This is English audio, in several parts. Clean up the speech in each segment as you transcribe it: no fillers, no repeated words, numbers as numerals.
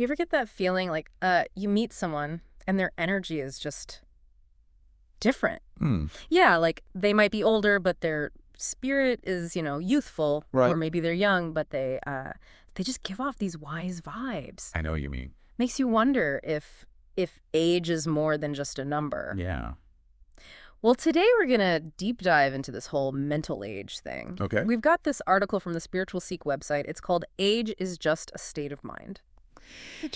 You ever get that feeling like you meet someone and their energy is just different? Hmm. Yeah, like they might be older, but their spirit is, youthful, or Right. maybe they're young, but they just give off these wise vibes. I know what you mean. Makes you wonder if age is more than just a number. Yeah. Well, today we're going to deep dive into this whole mental age thing. Okay. We've got this article from the Spiritual Seek website. It's called Age is Just a State of Mind.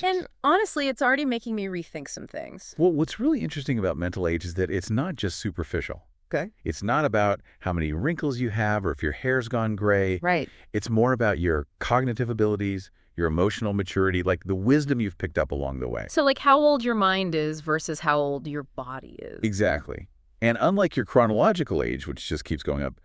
And honestly, it's already making me rethink some things. Well, what's really interesting about mental age is that it's not just superficial. Okay. It's not about how many wrinkles you have or if your hair's gone gray. Right. It's more about your cognitive abilities, your emotional maturity, like the wisdom you've picked up along the way. So like how old your mind is versus how old your body is. Exactly. And unlike your chronological age, which just keeps going up,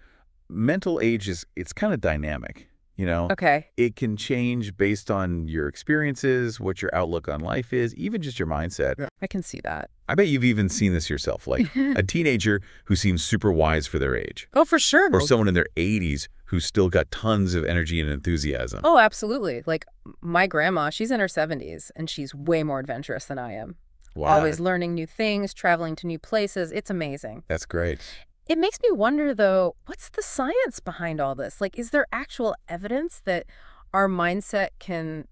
mental age it's kind of dynamic, Okay. It can change based on your experiences, what your outlook on life is, even just your mindset. Yeah. I can see that. I bet you've even seen this yourself, like a teenager who seems super wise for their age, Oh, for sure. or someone in their 80s who's still got tons of energy and enthusiasm. Oh, absolutely. Like my grandma, she's in her 70s and she's way more adventurous than I am. Wow. Always learning new things, traveling to new places. It's amazing. That's great. It makes me wonder, though, what's the science behind all this? Like, is there actual evidence that our mindset can,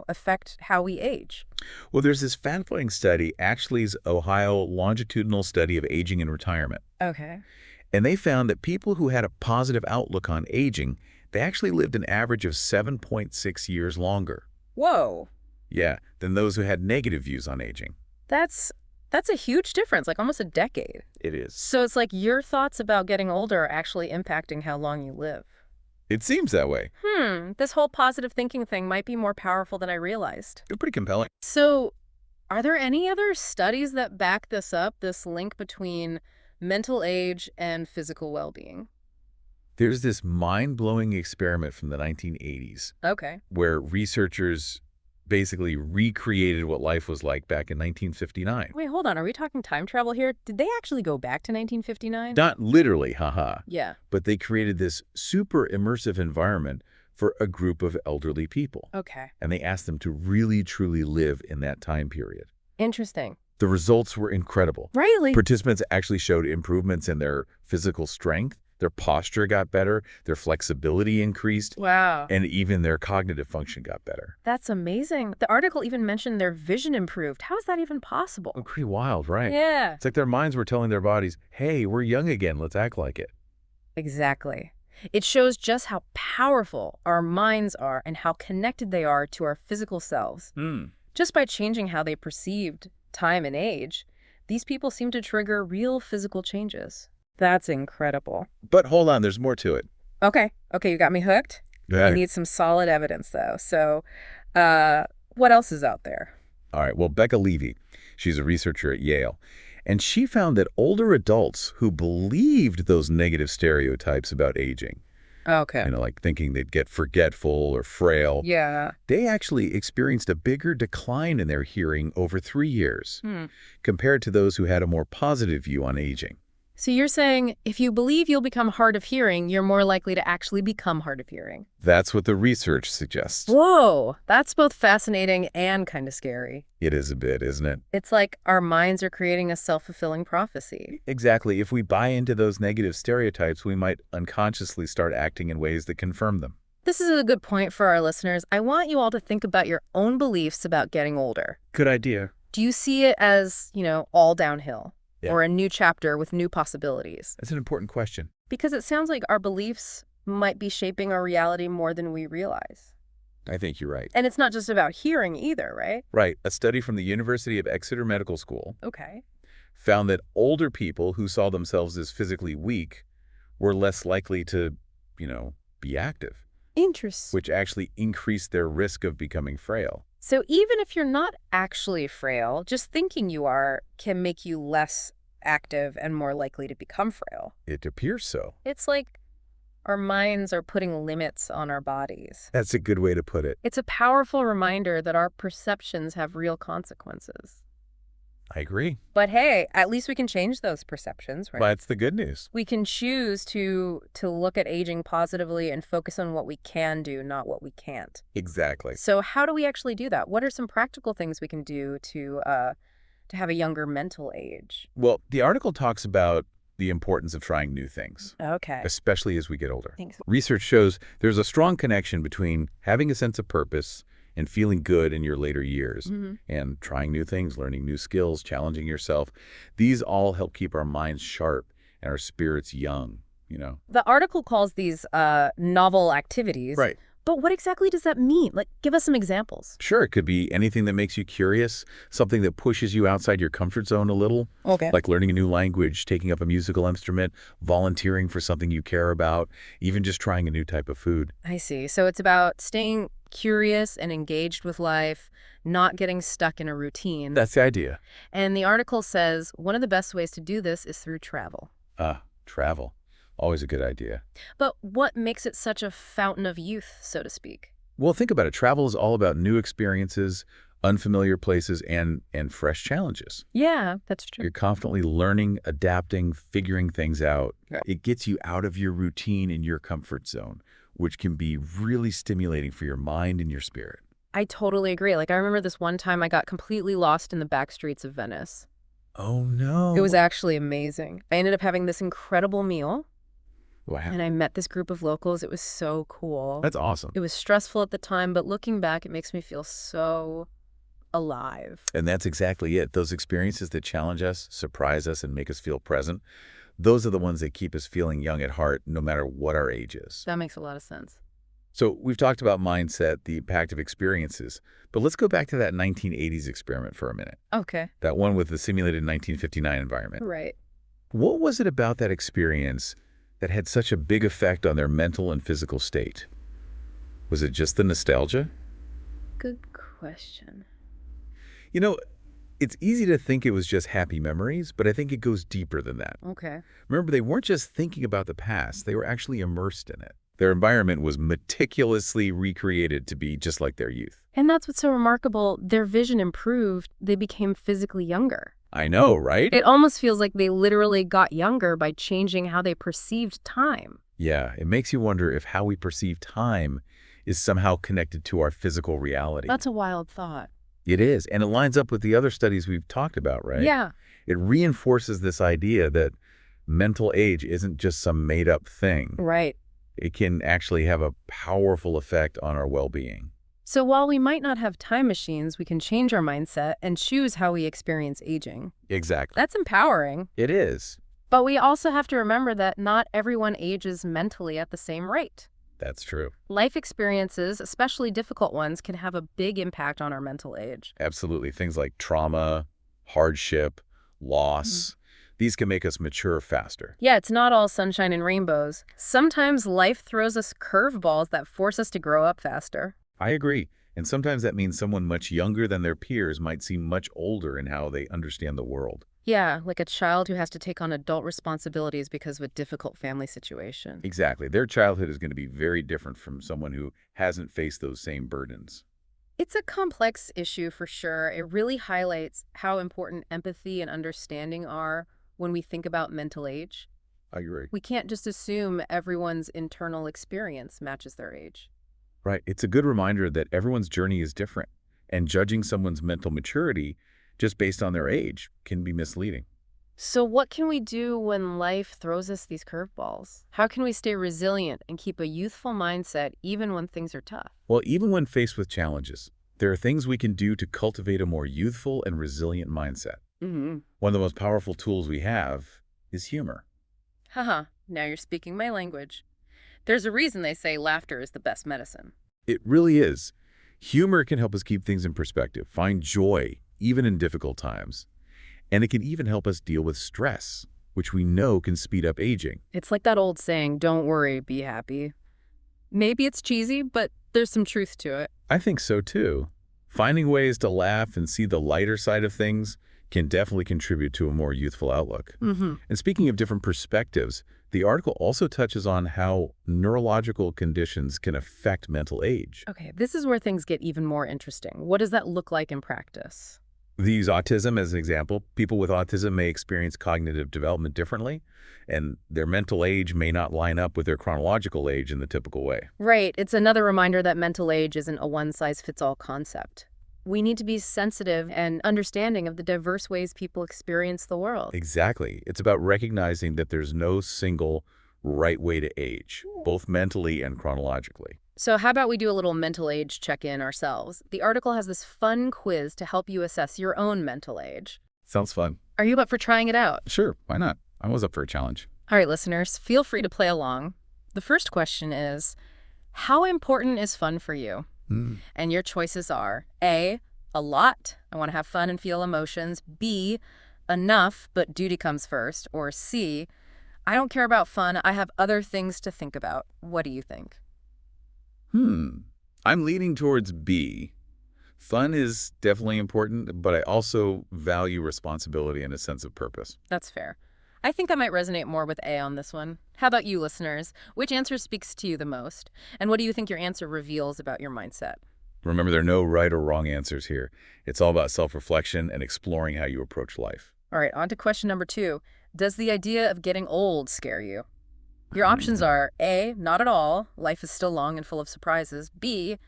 affect how we age? Well, there's this fascinating study, Atchley's Ohio Longitudinal Study of Aging and Retirement. Okay. And they found that people who had a positive outlook on aging, they actually lived an average of 7.6 years longer. Whoa. Yeah, than those who had negative views on aging. That's a huge difference, like almost a decade. It is. So it's like your thoughts about getting older are actually impacting how long you live. It seems that way. This whole positive thinking thing might be more powerful than I realized. They're pretty compelling. So are there any other studies that back this up, this link between mental age and physical well-being? There's this mind-blowing experiment from the 1980s Okay. where researchers basically recreated what life was like back in 1959. Wait, hold on. Are we talking time travel here? Did they actually go back to 1959? Not literally, haha, Yeah. but they created this super immersive environment for a group of elderly people. Okay. And they asked them to really, truly live in that time period. Interesting. The results were incredible. Really? Participants actually showed improvements in their physical strength, their posture got better, their flexibility increased, Wow. and even their cognitive function got better. That's amazing. The article even mentioned their vision improved. How is that even possible? Oh, pretty wild, right? Yeah. It's like their minds were telling their bodies, hey, we're young again, let's act like it. Exactly. It shows just how powerful our minds are and how connected they are to our physical selves. Just by changing how they perceived time and age, these people seem to trigger real physical changes. That's incredible. But hold on, there's more to it. Okay, you got me hooked. I need some solid evidence, though. So what else is out there? All right, well, Becca Levy, she's a researcher at Yale, and she found that older adults who believed those negative stereotypes about aging, Okay. like thinking they'd get forgetful or frail, Yeah. they actually experienced a bigger decline in their hearing over 3 years compared to those who had a more positive view on aging. So you're saying if you believe you'll become hard of hearing, you're more likely to actually become hard of hearing. That's what the research suggests. Whoa, that's both fascinating and kind of scary. It is a bit, isn't it? It's like our minds are creating a self-fulfilling prophecy. Exactly. If we buy into those negative stereotypes, we might unconsciously start acting in ways that confirm them. This is a good point for our listeners. I want you all to think about your own beliefs about getting older. Good idea. Do you see it as, all downhill? Yeah. Or a new chapter with new possibilities? That's an important question. Because it sounds like our beliefs might be shaping our reality more than we realize. I think you're right. And it's not just about hearing either, right? Right. A study from the University of Exeter Medical School Okay. found that older people who saw themselves as physically weak were less likely to, be active, Interesting. which actually increased their risk of becoming frail. So even if you're not actually frail, just thinking you are can make you less active and more likely to become frail. It appears so. It's like our minds are putting limits on our bodies. That's a good way to put it. It's a powerful reminder that our perceptions have real consequences. I agree. But hey, at least we can change those perceptions, right? That's the good news. We can choose to look at aging positively and focus on what we can do, not what we can't. Exactly. So how do we actually do that? What are some practical things we can do to have a younger mental age? Well, the article talks about the importance of trying new things, Okay. especially as we get older. Thanks. Research shows there's a strong connection between having a sense of purpose and feeling good in your later years, and trying new things, learning new skills, challenging yourself. These all help keep our minds sharp and our spirits young, you know? The article calls these novel activities. Right. But what exactly does that mean? Like, give us some examples. Sure, it could be anything that makes you curious, something that pushes you outside your comfort zone a little, Okay. like learning a new language, taking up a musical instrument, volunteering for something you care about, even just trying a new type of food. I see. So it's about staying curious and engaged with life, not getting stuck in a routine. That's the idea. And the article says one of the best ways to do this is through travel. Travel. Always a good idea. But what makes it such a fountain of youth, so to speak? Well, think about it. Travel is all about new experiences, unfamiliar places, and fresh challenges. Yeah, that's true. You're constantly learning, adapting, figuring things out. Right. It gets you out of your routine and your comfort zone, which can be really stimulating for your mind and your spirit. I totally agree. Like, I remember this one time I got completely lost in the back streets of Venice. Oh, no. It was actually amazing. I ended up having this incredible meal, Wow. and I met this group of locals. It was so cool. That's awesome. It was stressful at the time, but looking back, it makes me feel so alive. And that's exactly it. Those experiences that challenge us, surprise us, and make us feel present, those are the ones that keep us feeling young at heart, no matter what our age is. That makes a lot of sense. So we've talked about mindset, the impact of experiences, but let's go back to that 1980s experiment for a minute. Okay. That one with the simulated 1959 environment. Right. What was it about that experience that had such a big effect on their mental and physical state? Was it just the nostalgia? Good question. You know, it's easy to think it was just happy memories, but I think it goes deeper than that. Okay. Remember, they weren't just thinking about the past, they were actually immersed in it. Their environment was meticulously recreated to be just like their youth. And that's what's so remarkable. Their vision improved. They became physically younger. I know, right? It almost feels like they literally got younger by changing how they perceived time. Yeah, it makes you wonder if how we perceive time is somehow connected to our physical reality. That's a wild thought. It is, and it lines up with the other studies we've talked about, right? Yeah. It reinforces this idea that mental age isn't just some made-up thing. Right. It can actually have a powerful effect on our well-being. So while we might not have time machines, we can change our mindset and choose how we experience aging. Exactly. That's empowering. It is. But we also have to remember that not everyone ages mentally at the same rate. That's true. Life experiences, especially difficult ones, can have a big impact on our mental age. Absolutely. Things like trauma, hardship, loss, these can make us mature faster. Yeah, it's not all sunshine and rainbows. Sometimes life throws us curveballs that force us to grow up faster. I agree. And sometimes that means someone much younger than their peers might seem much older in how they understand the world. Yeah, like a child who has to take on adult responsibilities because of a difficult family situation. Exactly. Their childhood is going to be very different from someone who hasn't faced those same burdens. It's a complex issue for sure. It really highlights how important empathy and understanding are when we think about mental age. I agree. We can't just assume everyone's internal experience matches their age. Right. It's a good reminder that everyone's journey is different, and judging someone's mental maturity just based on their age can be misleading. So what can we do when life throws us these curveballs? How can we stay resilient and keep a youthful mindset even when things are tough? Well, even when faced with challenges, there are things we can do to cultivate a more youthful and resilient mindset. One of the most powerful tools we have is humor. Haha, now you're speaking my language. There's a reason they say laughter is the best medicine. It really is. Humor can help us keep things in perspective, find joy, even in difficult times. And it can even help us deal with stress, which we know can speed up aging. It's like that old saying, don't worry, be happy. Maybe it's cheesy, but there's some truth to it. I think so too. Finding ways to laugh and see the lighter side of things can definitely contribute to a more youthful outlook. And speaking of different perspectives, the article also touches on how neurological conditions can affect mental age. Okay, this is where things get even more interesting. What does that look like in practice? Use autism as an example. People with autism may experience cognitive development differently, and their mental age may not line up with their chronological age in the typical way. Right. It's another reminder that mental age isn't a one-size-fits-all concept. We need to be sensitive and understanding of the diverse ways people experience the world. Exactly. It's about recognizing that there's no single right way to age, both mentally and chronologically. So how about we do a little mental age check-in ourselves? The article has this fun quiz to help you assess your own mental age. Sounds fun. Are you up for trying it out? Sure, why not? I was up for a challenge. All right, listeners, feel free to play along. The first question is, how important is fun for you? And your choices are A, a lot. I want to have fun and feel emotions. B, enough, but duty comes first. Or C, I don't care about fun. I have other things to think about. What do you think? I'm leaning towards B. Fun is definitely important, but I also value responsibility and a sense of purpose. That's fair. I think I might resonate more with A on this one. How about you, listeners? Which answer speaks to you the most? And what do you think your answer reveals about your mindset? Remember, there are no right or wrong answers here. It's all about self-reflection and exploring how you approach life. All right, on to question number 2. Does the idea of getting old scare you? Your options are A, not at all. Life is still long and full of surprises. B,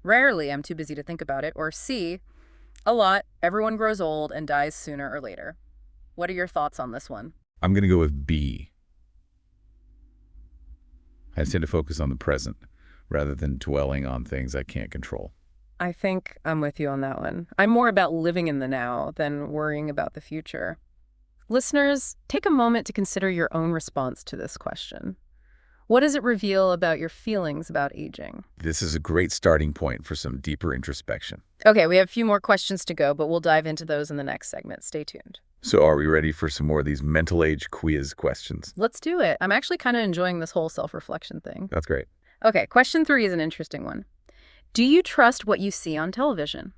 rarely. I'm too busy to think about it. Or C, a lot. Everyone grows old and dies sooner or later. What are your thoughts on this one? I'm going to go with B. I tend to focus on the present rather than dwelling on things I can't control. I think I'm with you on that one. I'm more about living in the now than worrying about the future. Listeners, take a moment to consider your own response to this question. What does it reveal about your feelings about aging? This is a great starting point for some deeper introspection. Okay, we have a few more questions to go, but we'll dive into those in the next segment. Stay tuned. So are we ready for some more of these mental age quiz questions? Let's do it. I'm actually kind of enjoying this whole self-reflection thing. That's great. Okay, question 3 is an interesting one. Do you trust what you see on television?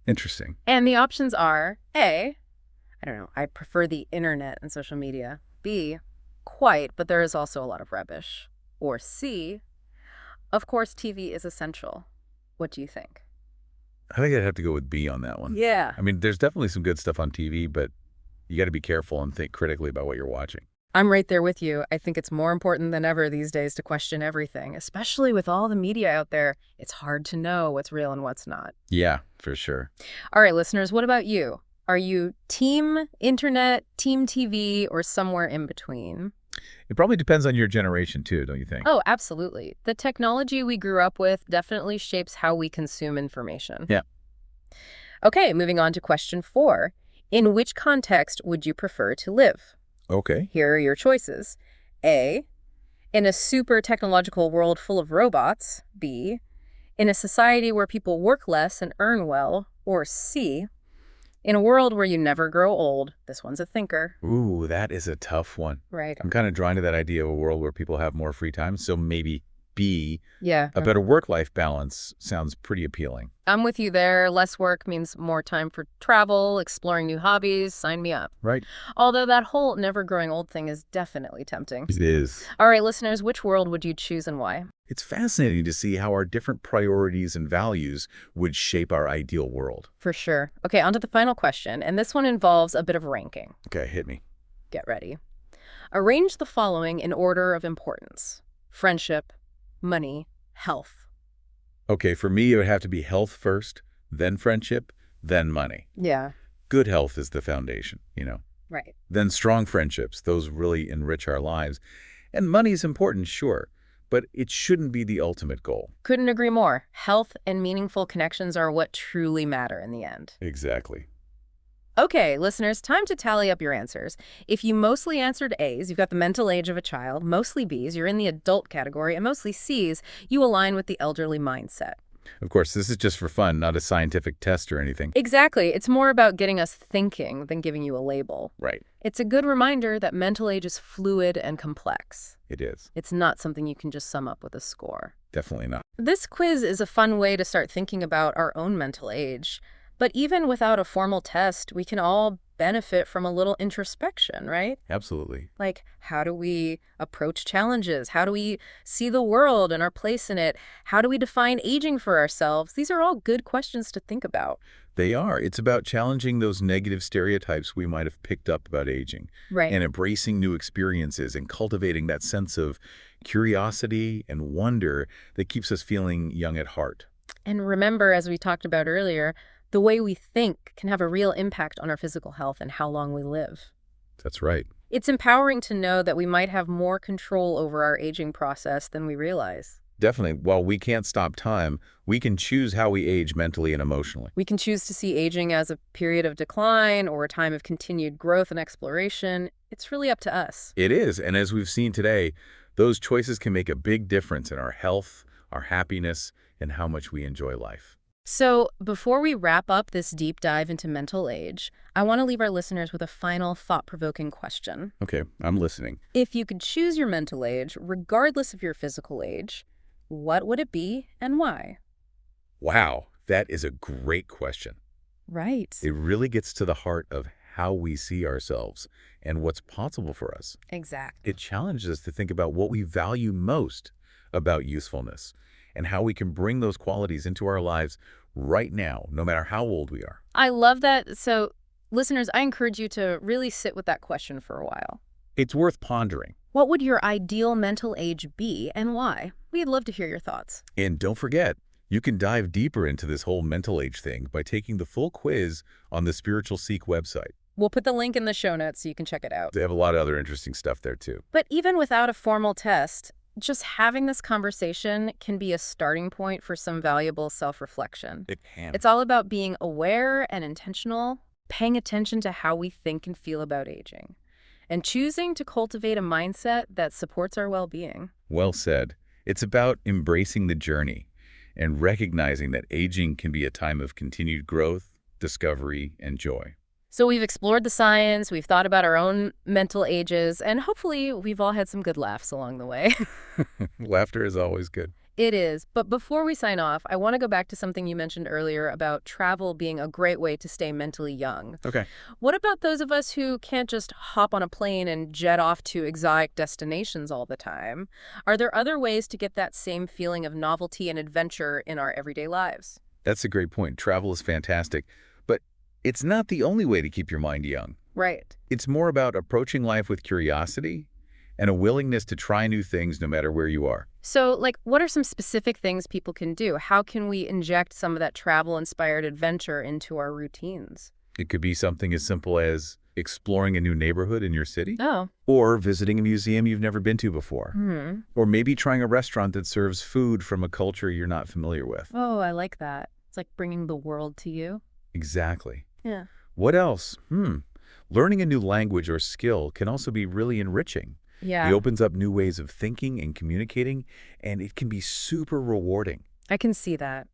Interesting. And the options are A, I don't know, I prefer the internet and social media. B, quite, but there is also a lot of rubbish. Or C, of course, TV is essential. What do you think? I think I'd have to go with B on that one. Yeah. I mean, there's definitely some good stuff on TV, but you got to be careful and think critically about what you're watching. I'm right there with you. I think it's more important than ever these days to question everything, especially with all the media out there. It's hard to know what's real and what's not. Yeah, for sure. All right, listeners, what about you? Are you team internet, team TV, or somewhere in between? It probably depends on your generation too, don't you think? Oh, absolutely. The technology we grew up with definitely shapes how we consume information. Yeah. Okay, moving on to question 4. In which context would you prefer to live? Okay. Here are your choices. A, in a super technological world full of robots. B, in a society where people work less and earn well. Or C, in a world where you never grow old. This one's a thinker. Ooh, that is a tough one. Right. I'm kind of drawn to that idea of a world where people have more free time, so maybe B, Yeah. a better work-life balance sounds pretty appealing. I'm with you there. Less work means more time for travel, exploring new hobbies. Sign me up. Right. Although that whole never growing old thing is definitely tempting. It is. All right, listeners, which world would you choose and why? It's fascinating to see how our different priorities and values would shape our ideal world. For sure. Okay, on to the final question, and this one involves a bit of ranking. Okay, hit me. Get ready. Arrange the following in order of importance: friendship, money, health. Okay, for me, it would have to be health first, then friendship, then money. Yeah. Good health is the foundation, Right. Then strong friendships, those really enrich our lives. And money is important, sure, but it shouldn't be the ultimate goal. Couldn't agree more. Health and meaningful connections are what truly matter in the end. Exactly. Okay, listeners, time to tally up your answers. If you mostly answered A's, you've got the mental age of a child. Mostly B's, you're in the adult category. And mostly C's, you align with the elderly mindset. Of course, this is just for fun, not a scientific test or anything. Exactly. It's more about getting us thinking than giving you a label. Right. It's a good reminder that mental age is fluid and complex. It is. It's not something you can just sum up with a score. Definitely not. This quiz is a fun way to start thinking about our own mental age. But even without a formal test, we can all benefit from a little introspection, right? Absolutely. Like, how do we approach challenges? How do we see the world and our place in it? How do we define aging for ourselves? These are all good questions to think about. They are. It's about challenging those negative stereotypes we might have picked up about aging Right. and embracing new experiences and cultivating that sense of curiosity and wonder that keeps us feeling young at heart. And remember, as we talked about earlier, the way we think can have a real impact on our physical health and how long we live. That's right. It's empowering to know that we might have more control over our aging process than we realize. Definitely. While we can't stop time, we can choose how we age mentally and emotionally. We can choose to see aging as a period of decline or a time of continued growth and exploration. It's really up to us. It is. And as we've seen today, those choices can make a big difference in our health, our happiness, and how much we enjoy life. So, before we wrap up this deep dive into mental age, I want to leave our listeners with a final thought-provoking question. Okay, I'm listening. If you could choose your mental age, regardless of your physical age, what would it be and why? Wow, that is a great question. Right. It really gets to the heart of how we see ourselves and what's possible for us. Exactly. It challenges us to think about what we value most about usefulness and how we can bring those qualities into our lives right now, no matter how old we are. I love that. So, listeners, I encourage you to really sit with that question for a while. It's worth pondering. What would your ideal mental age be and why? We'd love to hear your thoughts. And don't forget, you can dive deeper into this whole mental age thing by taking the full quiz on the Spiritual Seek website. We'll put the link in the show notes so you can check it out. They have a lot of other interesting stuff there, too. But even without a formal test, just having this conversation can be a starting point for some valuable self-reflection. It can. It's all about being aware and intentional, paying attention to how we think and feel about aging, and choosing to cultivate a mindset that supports our well-being. Well said. It's about embracing the journey and recognizing that aging can be a time of continued growth, discovery, and joy. So we've explored the science, we've thought about our own mental ages, and hopefully we've all had some good laughs along the way. Laughter is always good. It is. But before we sign off, I want to go back to something you mentioned earlier about travel being a great way to stay mentally young. Okay. What about those of us who can't just hop on a plane and jet off to exotic destinations all the time? Are there other ways to get that same feeling of novelty and adventure in our everyday lives? That's a great point. Travel is fantastic, but it's not the only way to keep your mind young. Right. It's more about approaching life with curiosity and a willingness to try new things no matter where you are. So, like, what are some specific things people can do? How can we inject some of that travel-inspired adventure into our routines? It could be something as simple as exploring a new neighborhood in your city, Oh. or visiting a museum you've never been to before, Hmm. or maybe trying a restaurant that serves food from a culture you're not familiar with. Oh, I like that. It's like bringing the world to you. Exactly. Yeah. What else? Learning a new language or skill can also be really enriching. Yeah. It opens up new ways of thinking and communicating, and it can be super rewarding. I can see that.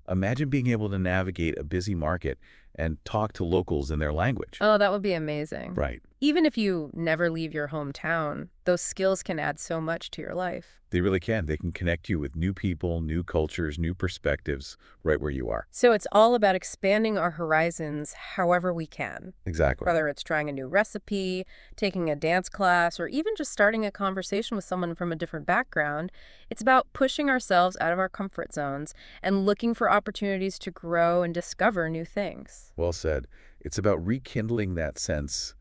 Imagine being able to navigate a busy market and talk to locals in their language. Oh, that would be amazing. Right. Even if you never leave your hometown, those skills can add so much to your life. They really can. They can connect you with new people, new cultures, new perspectives right where you are. So it's all about expanding our horizons however we can. Exactly. Whether it's trying a new recipe, taking a dance class, or even just starting a conversation with someone from a different background, it's about pushing ourselves out of our comfort zones and looking for opportunities to grow and discover new things. Well said. It's about rekindling that sense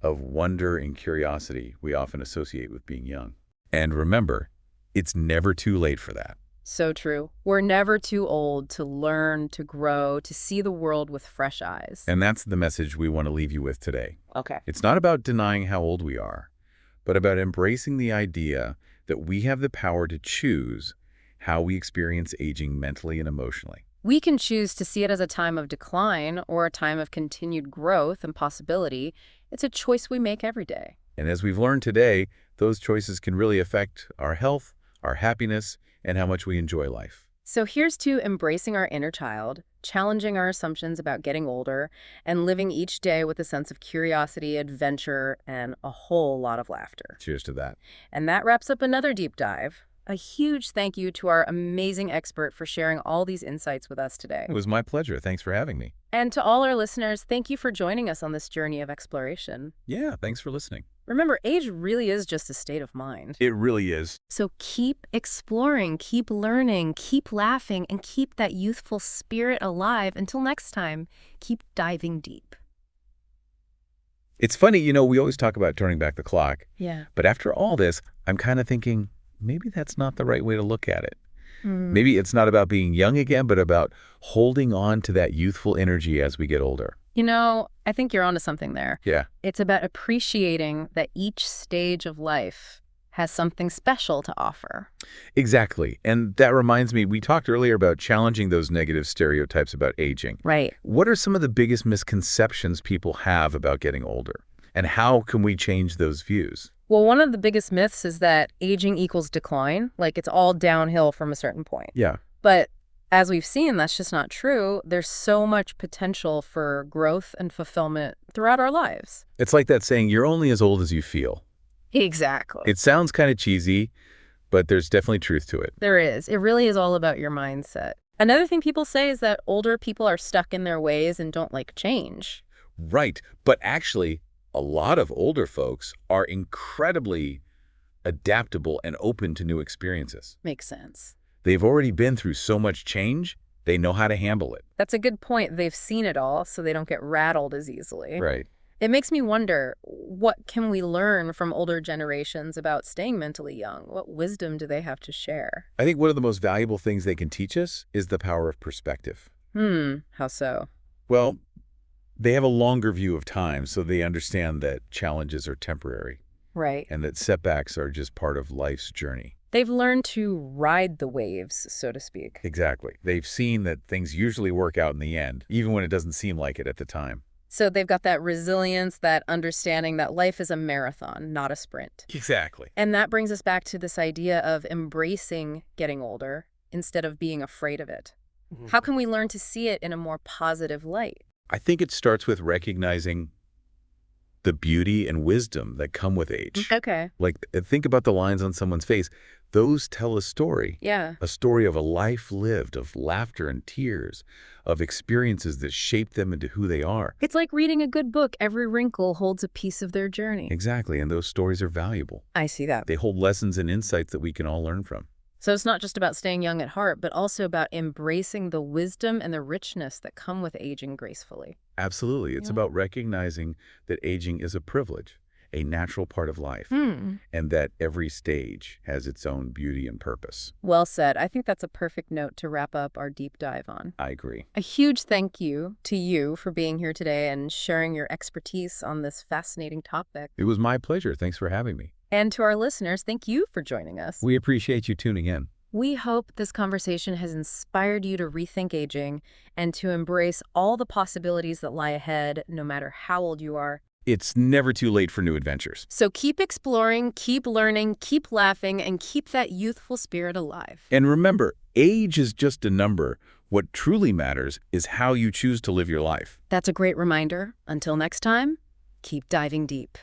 of wonder and curiosity we often associate with being young. And remember, it's never too late for that. So true. We're never too old to learn, to grow, to see the world with fresh eyes. And that's the message we want to leave you with today. Okay. It's not about denying how old we are, but about embracing the idea that we have the power to choose how we experience aging mentally and emotionally. We can choose to see it as a time of decline or a time of continued growth and possibility. It's a choice we make every day. And as we've learned today, those choices can really affect our health, our happiness, and how much we enjoy life. So here's to embracing our inner child, challenging our assumptions about getting older, and living each day with a sense of curiosity, adventure, and a whole lot of laughter. Cheers to that. And that wraps up another deep dive. A huge thank you to our amazing expert for sharing all these insights with us today. It was my pleasure. Thanks for having me. And to all our listeners, thank you for joining us on this journey of exploration. Yeah, thanks for listening. Remember, age really is just a state of mind. It really is. So keep exploring, keep learning, keep laughing, and keep that youthful spirit alive. Until next time, keep diving deep. It's funny, we always talk about turning back the clock. Yeah. But after all this, I'm kind of thinking maybe that's not the right way to look at it. Maybe it's not about being young again, but about holding on to that youthful energy as we get older. I think you're onto something there. Yeah. It's about appreciating that each stage of life has something special to offer. Exactly. And that reminds me, we talked earlier about challenging those negative stereotypes about aging. Right. What are some of the biggest misconceptions people have about getting older? And how can we change those views? Well, one of the biggest myths is that aging equals decline, like it's all downhill from a certain point. Yeah. But as we've seen, that's just not true. There's so much potential for growth and fulfillment throughout our lives. It's like that saying, you're only as old as you feel. Exactly. It sounds kind of cheesy, but there's definitely truth to it. There is. It really is all about your mindset. Another thing people say is that older people are stuck in their ways and don't like change. Right. But actually, a lot of older folks are incredibly adaptable and open to new experiences. Makes sense. They've already been through so much change, they know how to handle it. That's a good point. They've seen it all, so they don't get rattled as easily. Right. It makes me wonder, what can we learn from older generations about staying mentally young? What wisdom do they have to share? I think one of the most valuable things they can teach us is the power of perspective. How so? Well, they have a longer view of time, so they understand that challenges are temporary. Right. And that setbacks are just part of life's journey. They've learned to ride the waves, so to speak. Exactly. They've seen that things usually work out in the end, even when it doesn't seem like it at the time. So they've got that resilience, that understanding that life is a marathon, not a sprint. Exactly. And that brings us back to this idea of embracing getting older instead of being afraid of it. How can we learn to see it in a more positive light? I think it starts with recognizing the beauty and wisdom that come with age. Okay. Like, think about the lines on someone's face. Those tell a story. Yeah. A story of a life lived, of laughter and tears, of experiences that shape them into who they are. It's like reading a good book. Every wrinkle holds a piece of their journey. Exactly, and those stories are valuable. I see that. They hold lessons and insights that we can all learn from. So it's not just about staying young at heart, but also about embracing the wisdom and the richness that come with aging gracefully. Absolutely. It's about recognizing that aging is a privilege, a natural part of life, and that every stage has its own beauty and purpose. Well said. I think that's a perfect note to wrap up our deep dive on. I agree. A huge thank you to you for being here today and sharing your expertise on this fascinating topic. It was my pleasure. Thanks for having me. And to our listeners, thank you for joining us. We appreciate you tuning in. We hope this conversation has inspired you to rethink aging and to embrace all the possibilities that lie ahead, no matter how old you are. It's never too late for new adventures. So keep exploring, keep learning, keep laughing, and keep that youthful spirit alive. And remember, age is just a number. What truly matters is how you choose to live your life. That's a great reminder. Until next time, keep diving deep.